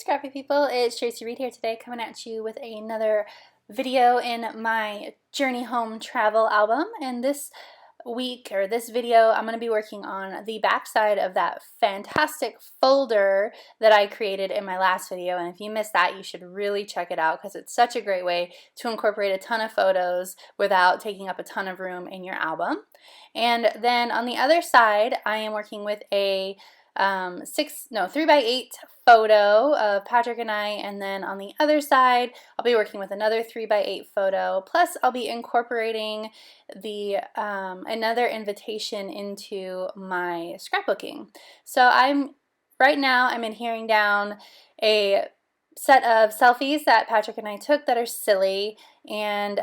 scrappy people, it's Traci Reed here today, coming at you with another video in my Journey Home Travel album. And this week, or this video, I'm going to be working on the backside of that fantastic folder that I created in my last video. And if you missed that, you should really check it out because it's such a great way to incorporate a ton of photos without taking up a ton of room in your album. And then on the other side, I am working with a 3x8 photo of Patrick and I, and then on the other side I'll be working with another 3x8 photo, plus I'll be incorporating the another invitation into my scrapbooking. So right now I'm adhering down a set of selfies that Patrick and I took that are silly, and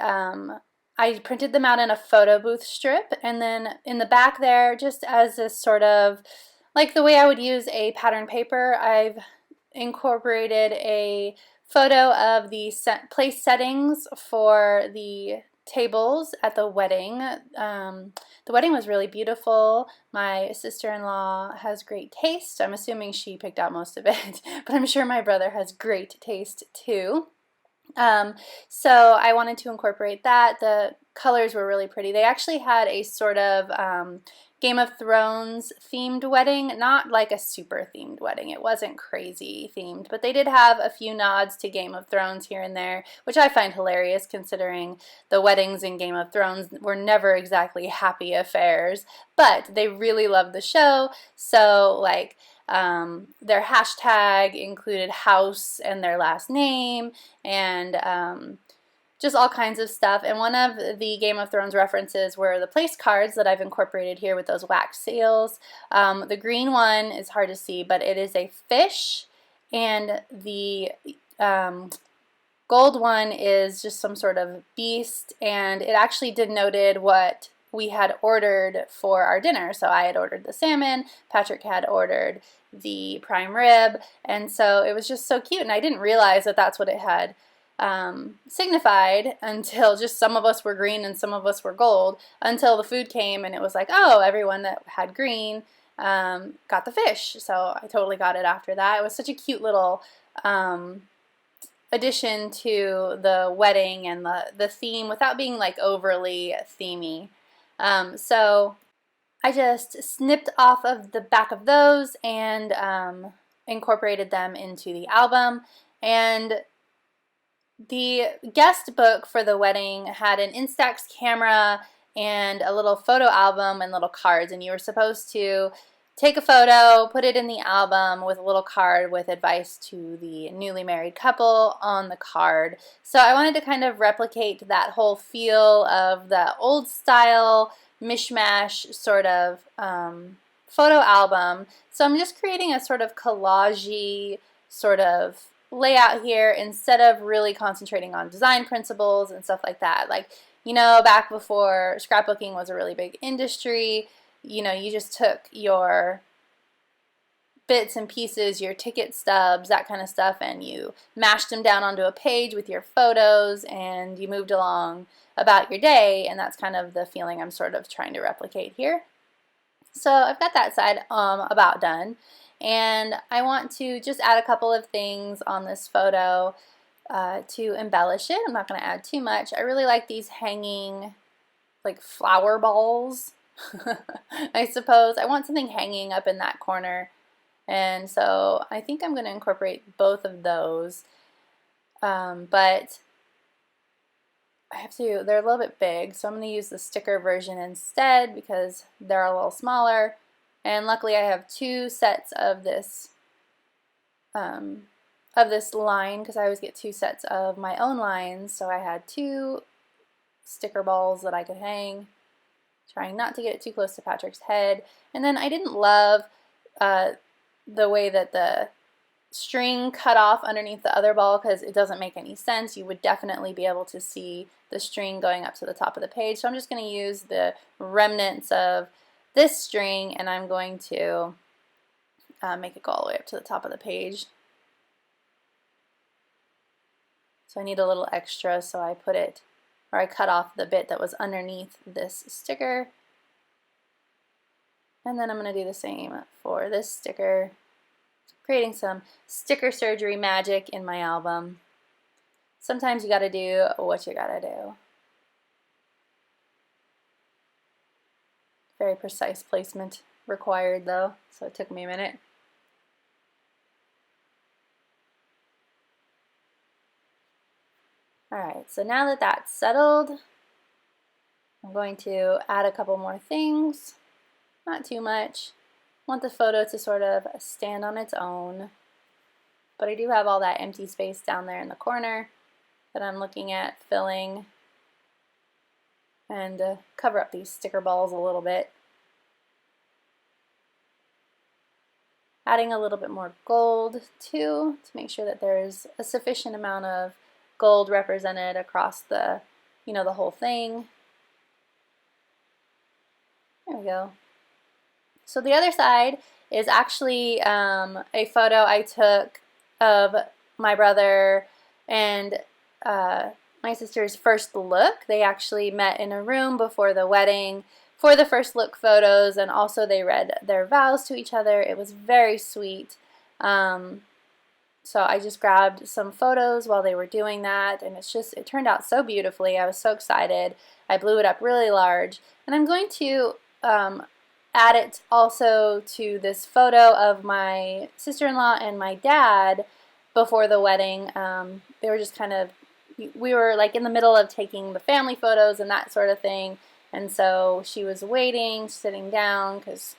I printed them out in a photo booth strip, and then in the back there, just as this sort of like the way I would use a pattern paper, I've incorporated a photo of the place settings for the tables at the wedding. The wedding was really beautiful. My sister-in-law has great taste. I'm assuming she picked out most of it, but I'm sure my brother has great taste too. So I wanted to incorporate that. The colors were really pretty. They actually had a sort of Game of Thrones themed wedding, not like a super themed wedding. It wasn't crazy themed, but they did have a few nods to Game of Thrones here and there, which I find hilarious considering the weddings in Game of Thrones were never exactly happy affairs, but they really loved the show. So like their hashtag included house and their last name, and just all kinds of stuff. And one of the Game of Thrones references were the place cards that I've incorporated here with those wax seals. The green one is hard to see, but it is a fish, and the gold one is just some sort of beast, and it actually denoted what we had ordered for our dinner. So I had ordered the salmon, Patrick had ordered the prime rib, and so it was just so cute, and I didn't realize that that's what it had signified until just some of us were green and some of us were gold, until the food came and it was like, oh, everyone that had green got the fish. So I totally got it after that. It was such a cute little addition to the wedding and the theme without being like overly themey. So I just snipped off of the back of those and incorporated them into the album. And the guest book for the wedding had an Instax camera and a little photo album and little cards, and you were supposed to take a photo, put it in the album with a little card with advice to the newly married couple on the card. So I wanted to kind of replicate that whole feel of the old style mishmash sort of photo album. So I'm just creating a sort of collage-y sort of layout here instead of really concentrating on design principles and stuff like that. Like, you know, back before scrapbooking was a really big industry, you know, you just took your bits and pieces, your ticket stubs, that kind of stuff, and you mashed them down onto a page with your photos and you moved along about your day, and that's kind of the feeling I'm sort of trying to replicate here. So I've got that side about done. And I want to just add a couple of things on this photo to embellish it. I'm not going to add too much. I really like these hanging like flower balls, I suppose. I want something hanging up in that corner. And so I think I'm going to incorporate both of those. But I have to, they're a little bit big, so I'm going to use the sticker version instead because they're a little smaller. And luckily I have two sets of this line, because I always get two sets of my own lines. So I had two sticker balls that I could hang, trying not to get it too close to Patrick's head. And then I didn't love the way that the string cut off underneath the other ball, because it doesn't make any sense. You would definitely be able to see the string going up to the top of the page. So I'm just going to use the remnants of this string, and I'm going to make it go all the way up to the top of the page. So I need a little extra, so I put it, or I cut off the bit that was underneath this sticker. And then I'm going to do the same for this sticker. creating some sticker surgery magic in my album. Sometimes you gotta do what you gotta do. Very precise placement required though, so it took me a minute. Alright, so now that that's settled, I'm going to add a couple more things. Not too much. I want the photo to sort of stand on its own. But I do have all that empty space down there in the corner that I'm looking at filling, and cover up these sticker balls a little bit. Adding a little bit more gold too, to make sure that there's a sufficient amount of gold represented across the, the whole thing. There we go. So the other side is actually a photo I took of my brother and my sister's first look. They actually met in a room before the wedding for the first look photos, and also they read their vows to each other. It was very sweet. So I just grabbed some photos while they were doing that, and it turned out so beautifully. I was so excited. I blew it up really large, and I'm going to add it also to this photo of my sister-in-law and my dad before the wedding. They were just we were like in the middle of taking the family photos and that sort of thing, and so she was waiting, sitting down, because,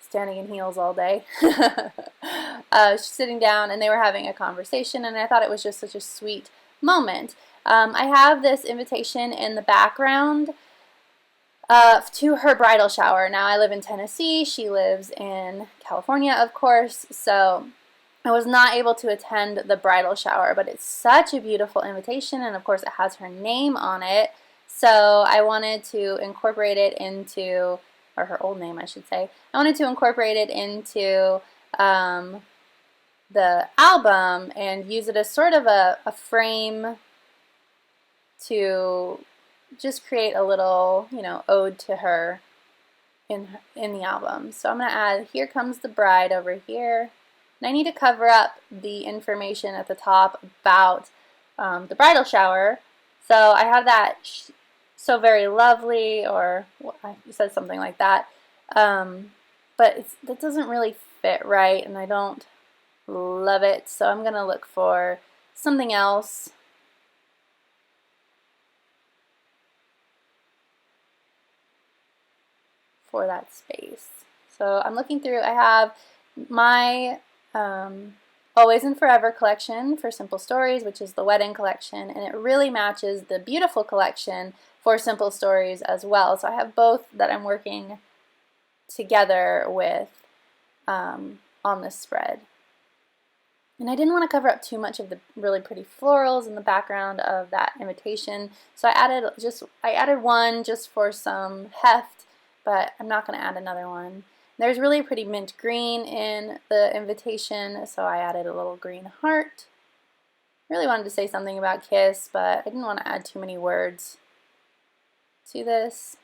standing in heels all day. She's sitting down, and they were having a conversation, and I thought it was just such a sweet moment. I have this invitation in the background to her bridal shower. Now, I live in Tennessee. She lives in California, of course, so I was not able to attend the bridal shower, but it's such a beautiful invitation, and of course it has her name on it, so I wanted to incorporate it into, or her old name I should say, I wanted to incorporate it into the album and use it as sort of a frame to just create a little, ode to her in the album. So I'm going to add "Here Comes the Bride" over here. And I need to cover up the information at the top about the bridal shower. So I have that "so very lovely," or I said something like that. But that doesn't really fit right, and I don't love it. So I'm going to look for something else. For that space. So I'm looking through. I have my Always and Forever collection for Simple Stories, which is the wedding collection, and it really matches the beautiful collection for Simple Stories as well. So I have both that I'm working together with on this spread. And I didn't want to cover up too much of the really pretty florals in the background of that invitation, so I added one just for some heft, but I'm not going to add another one. There's really pretty mint green in the invitation, so I added a little green heart. Really wanted to say something about kiss, but I didn't want to add too many words to this.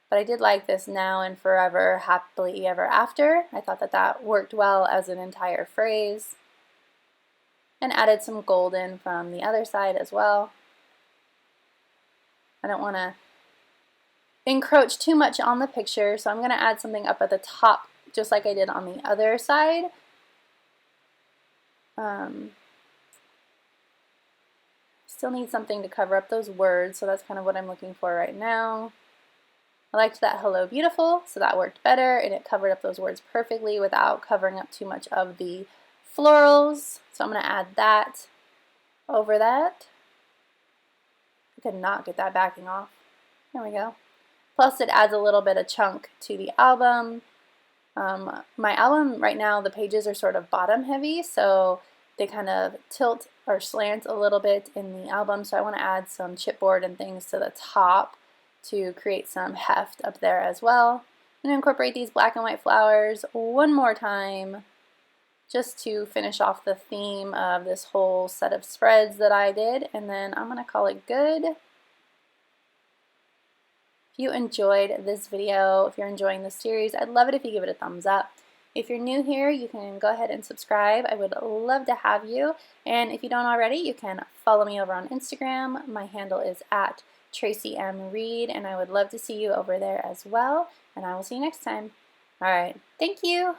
But I did like this "now and forever, happily ever after." I thought that worked well as an entire phrase. And added some golden from the other side as well. I don't want to encroach too much on the picture, so I'm going to add something up at the top just like I did on the other side. Still need something to cover up those words, so that's kind of what I'm looking for right now. I liked that "hello beautiful," so that worked better, and it covered up those words perfectly without covering up too much of the florals. So I'm going to add that over that. I could not get that backing off. There we go. Plus it adds a little bit of chunk to the album. My album right now, the pages are sort of bottom heavy, so they kind of tilt or slant a little bit in the album, so I want to add some chipboard and things to the top to create some heft up there as well. I'm going to incorporate these black and white flowers one more time just to finish off the theme of this whole set of spreads that I did, and then I'm going to call it good. If you enjoyed this video, if you're enjoying this series, I'd love it if you give it a thumbs up. If you're new here, you can go ahead and subscribe. I would love to have you. And if you don't already, you can follow me over on Instagram. My handle is at Traci M. Reed, and I would love to see you over there as well. And I will see you next time. All right. Thank you.